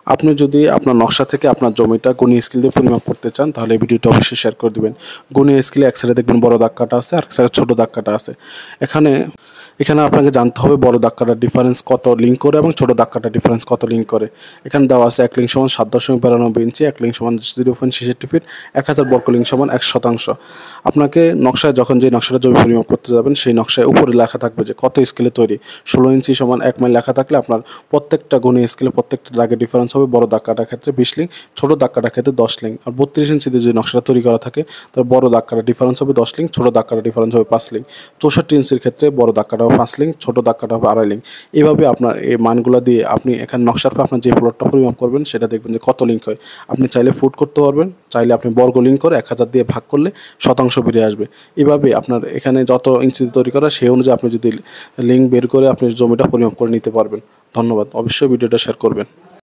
আপনি যদি আপনার নকশা থেকে আপনার জমিটা গুণী স্কেল দিয়ে পরিমাপ করতে চান তাহলে এই ভিডিওটা অবশ্যই শেয়ার করে দিবেন। গুণী স্কেলে এক সাইডে দেখবেন বড় দাগ কাটা আছে আর এক সাইডে ছোট দাগ কাটা আছে। এখানে আপনাকে জানতে হবে বড় দাগ কাটার ডিফারেন্স কত লিঙ্ক করে এবং ছোট দাগ কাটার ডিফারেন্স কত লিঙ্ক করে। এখানে দেওয়া আছে 1 লিঙ্ক সমান 7.92 ইঞ্চি, 1 লিঙ্ক সমান 0.66 ফিট, 1000 বর্গ লিঙ্ক সমান 1%। আপনাকে নকশায় যখন যে নকশাটা জমি পরিমাপ করতে যাবেন সেই নকশায় উপরে লেখা থাকবে যে কত স্কেলে তৈরি। 16 ইঞ্চি সমান 1 মাইল লেখা থাকলে আপনার প্রত্যেকটা গুণী স্কেলে প্রত্যেকটা দাগের ডিফারেন্স হবে বড় দাগ কাটার ক্ষেত্রে 20 লিঙ্ক, ছোট দাগ কাটার ক্ষেত্রে 10 লিঙ্ক। আর 32 ইঞ্চিতে যে নকশাটা তৈরি করা থাকে তার বড় দাগ কাটার ডিফারেন্স হবে 10 লিঙ্ক, ছোট দাগ কাটার ডিফারেন্স হবে 5 লিঙ্ক। 64 ইঞ্চির ক্ষেত্রে বড় দাগ কাটা হবে 5 লিঙ্ক, ছোট দাগ কাটা হবে 2.5 লিঙ্ক। এভাবে আপনার এই মানগুলো দিয়ে আপনি এখানে নকশার পর আপনার যে প্লটটা পরিমাপ করবেন সেটা দেখবেন যে কত লিঙ্ক হয়। আপনি চাইলে ফুট করতে পারবেন, চাইলে আপনি বর্গ লিঙ্ক করে 1000 দিয়ে ভাগ করলে শতাংশ বেরিয়ে আসবে। এভাবে আপনার এখানে যত ইঞ্চি তৈরি করা সেই অনুযায়ী আপনি যদি লিঙ্ক বের করে আপনি জমিটা পরিমাপ করে নিতে পারবেন। ধন্যবাদ। অবশ্যই ভিডিওটা শেয়ার করবেন।